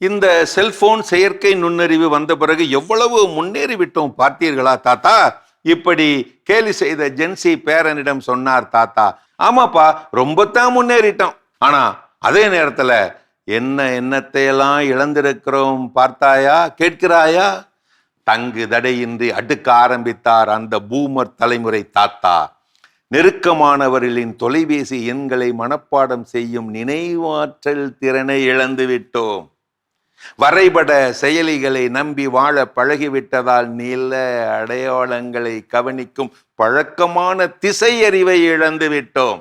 இந்த செல்போன் செயற்கை நுண்ணறிவு வந்த பிறகு எவ்வளவு முன்னேறி விட்டோம் பார்த்தீர்களா தாத்தா? இப்படி கேலி செய்த ஜென்சி பேரனிடம் சொன்னார் தாத்தா. ஆமாப்பா, ரொம்ப தான் முன்னேறிட்டோம். ஆனா அதே நேரத்துல என்னத்தை எல்லாம் இழந்திருக்கிறோம் பார்த்தாயா, கேட்கிறாயா? தங்கு தடையின்றி அடுக்க ஆரம்பித்தார் அந்த பூமர் தலைமுறை தாத்தா. நெருக்கமானவர்களின் தொலைபேசி எண்களை மனப்பாடம் செய்யும் நினைவாற்றல் திறனை இழந்து விட்டோம். வரைபட செயலிகளை நம்பி வாழ பழகிவிட்டதால் நில அடையாளங்களை கவனிக்கும் பழக்கமான திசையறிவை இழந்து விட்டோம்.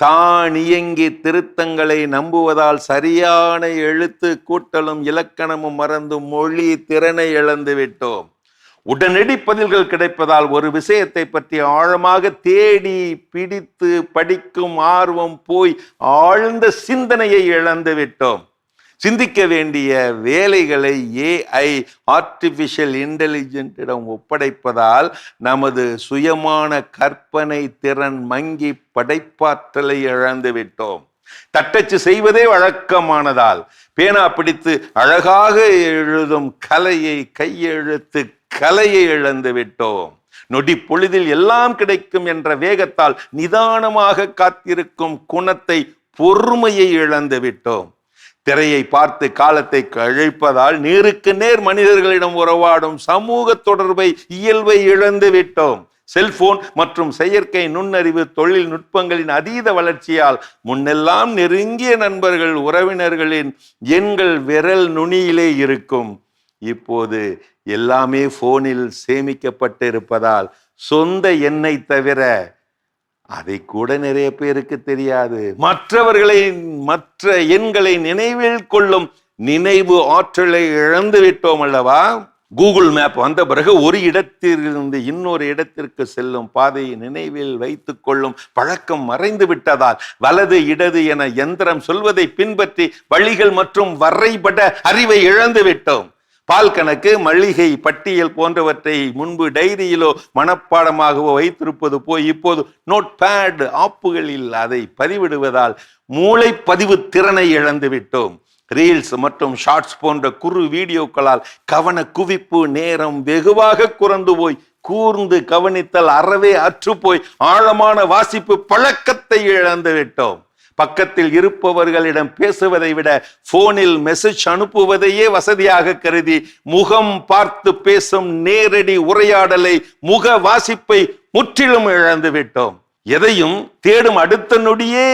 தானியங்கி திருத்தங்களை நம்புவதால் சரியான எழுத்து கூட்டலும் இலக்கணமும் மறந்து மொழி திறனை இழந்து விட்டோம். உடனடி பதில்கள் கிடைப்பதால் ஒரு விஷயத்தை பற்றி ஆழமாக தேடி பிடித்து படிக்கும் ஆர்வம் போய் ஆழ்ந்த சிந்தனையை இழந்து விட்டோம். சிந்திக்க வேண்டிய வேலைகளை ஏஐ ஆர்டிபிஷியல் இன்டெலிஜென்ட்டிடம் ஒப்படைப்பதால் நமது சுயமான கற்பனை திறன் மங்கி படைப்பாற்றலை இழந்து விட்டோம். தட்டச்சு செய்வதே வழக்கமானதால் பேனா பிடித்து அழகாக எழுதும் கலையை, கையெழுத்து கலையை இழந்து விட்டோம். நொடி பொழுதில் எல்லாம் கிடைக்கும் என்ற வேகத்தால் நிதானமாக காத்திருக்கும் குணத்தை, பொறுமையை இழந்து விட்டோம். திரையை பார்த்து காலத்தை கழிப்பதால் நேருக்கு நேர் மனிதர்களிடம் உறவாடும் சமூக தொடர்பை, இயல்பை இழந்து விட்டோம். செல்போன் மற்றும் செயற்கை நுண்ணறிவு தொழில்நுட்பங்களின் அதீத வளர்ச்சியால் முன்னெல்லாம் நெருங்கிய நண்பர்கள், உறவினர்களின் எண்கள் விரல் நுனியிலே இருக்கும். இப்போது எல்லாமே போனில் சேமிக்கப்பட்டு இருப்பதால் சொந்த எண்ணை தவிர அதை கூட நிறைய பேருக்கு தெரியாது. மற்ற எண்களை நினைவில் கொள்ளும் நினைவு ஆற்றலை இழந்து விட்டோம் அல்லவா? கூகுள் மேப் வந்த பிறகு ஒரு இடத்திலிருந்து இன்னொரு இடத்திற்கு செல்லும் பாதையை நினைவில் வைத்துக் கொள்ளும் பழக்கம் மறைந்து விட்டதால் வலது இடது என எந்திரம் சொல்வதை பின்பற்றி வழிகள் மற்றும் வரைபட அறிவை இழந்து விட்டோம். பால் கணக்கு, மளிகை பட்டியல் போன்றவற்றை முன்பு டைரியிலோ மனப்பாடமாகவோ வைத்திருப்பது போய் இப்போது நோட் பேட் ஆப்புகளில் அதை பதிவிடுவதால் மூளை பதிவு திறனை இழந்து விட்டோம். ரீல்ஸ் மற்றும் ஷார்ட்ஸ் போன்ற குறு வீடியோக்களால் கவன குவிப்பு நேரம் வெகுவாக குறைந்து போய் கூர்ந்து கவனித்தல் அறவே அற்றுப்போய் ஆழமான வாசிப்பு பழக்கத்தை இழந்து விட்டோம். பக்கத்தில் இருப்பவர்களிடம் பேசுவதை விட போனில் மெசேஜ் அனுப்புவதையே வசதியாக கருதி முகம் பார்த்து பேசும் நேரடி உரையாடலை, முக வாசிப்பை முற்றிலும் இழந்து விட்டோம். எதையும் தேடும் அடுத்த நொடியே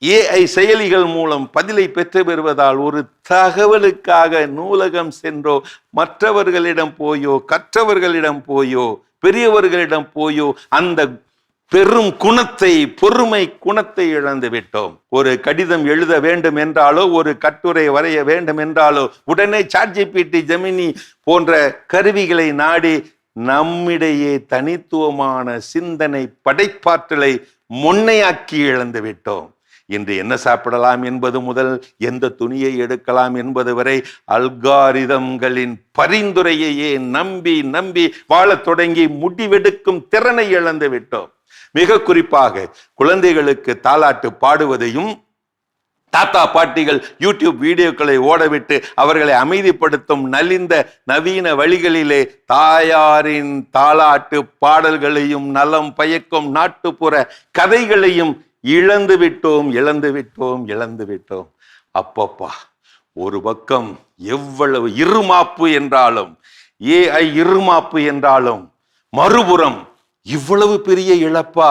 ஏஐ செயலிகள் மூலம் பதிலை பெற்று பெறுவதால் ஒரு தகவலுக்காக நூலகம் சென்றோ, மற்றவர்களிடம் போயோ, கற்றவர்களிடம் போயோ, பெரியவர்களிடம் போயோ அந்த பெரும் குணத்தை, பொறுமை குணத்தை இழந்து விட்டோம். ஒரு கடிதம் எழுத வேண்டும் என்றாலோ, ஒரு கட்டுரை வரைய வேண்டும் என்றாலோ உடனே சாட்ஜிபிடி, ஜெமினி போன்ற கருவிகளை நாடி நம்மிடையே தனித்துவமான சிந்தனை, படைப்பாற்றலை முன்னையாக்கி இழந்து விட்டோம். இன்று என்ன சாப்பிடலாம் என்பது முதல் எந்த துணியை எடுக்கலாம் என்பது வரை அல்காரிதம்களின் பரிந்துரையையே நம்பி நம்பி வாழத் தொடங்கி முடிவெடுக்கும் திறனை இழந்து விட்டோம். மிக குறிப்பாக குழந்தைகளுக்கு தாலாட்டு பாடுவதையும், தாத்தா பாட்டிகள் யூடியூப் வீடியோக்களை ஓடவிட்டு அவர்களை அமைதிப்படுத்தும் நலிந்த நவீன வழிகளிலே தாயாரின் தாலாட்டு பாடல்களையும் நலம் பயக்கும் நாட்டுப்புற கதைகளையும் இழந்து விட்டோம். அப்பப்பா, ஒரு பக்கம் எவ்வளவு இருமாப்பு என்றாலும், ஏஐ இருமாப்பு என்றாலும், மறுபுறம் இவ்வளவு பெரிய இழப்பா?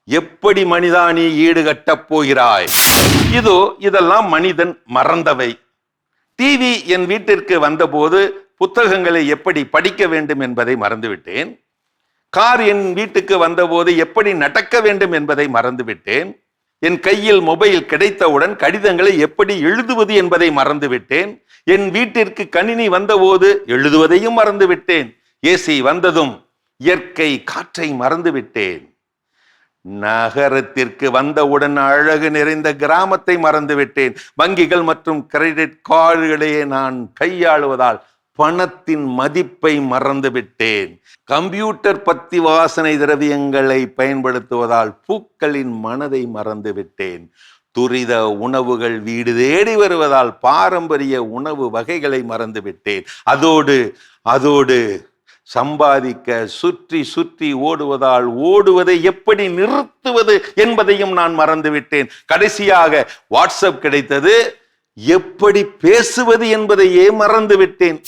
எப்படி மனிதா நீ ஈடுகட்டப் போகிறாய்? இதெல்லாம் மனிதன் மறந்தவை. டிவி என் வீட்டிற்கு வந்தபோது புத்தகங்களை எப்படி படிக்க வேண்டும் என்பதை மறந்துவிட்டேன். கார் என் வீட்டுக்கு வந்தபோது எப்படி நடக்க வேண்டும் என்பதை மறந்துவிட்டேன். என் கையில் மொபைல் கிடைத்தவுடன் கடிதங்களை எப்படி எழுதுவது என்பதை மறந்துவிட்டேன். என் வீட்டிற்கு கணினி வந்தபோது எழுதுவதையும் மறந்துவிட்டேன். ஏசி வந்ததும் இயற்கை காற்றை மறந்துவிட்டேன். நகரத்திற்கு வந்தவுடன் அழகு நிறைந்த கிராமத்தை மறந்துவிட்டேன். வங்கிகள் மற்றும் கிரெடிட் கார்டுகளையே நான் கையாளுவதால் பணத்தின் மதிப்பை மறந்துவிட்டேன். கம்ப்யூட்டர் பத்தி வாசனை திரவியங்களை பயன்படுத்துவதால் பூக்களின் மனதை மறந்துவிட்டேன். துரித உணவுகள் வீடு தேடி வருவதால் பாரம்பரிய உணவு வகைகளை மறந்துவிட்டேன். அதோடு சம்பாதிக்க சுற்றி சுற்றி ஓடுவதால் ஓடுவதை எப்படி நிறுத்துவது என்பதையும் நான் மறந்துவிட்டேன். கடைசியாக வாட்ஸ்அப் கிடைத்தது, எப்படி பேசுவது என்பதையே மறந்துவிட்டேன்.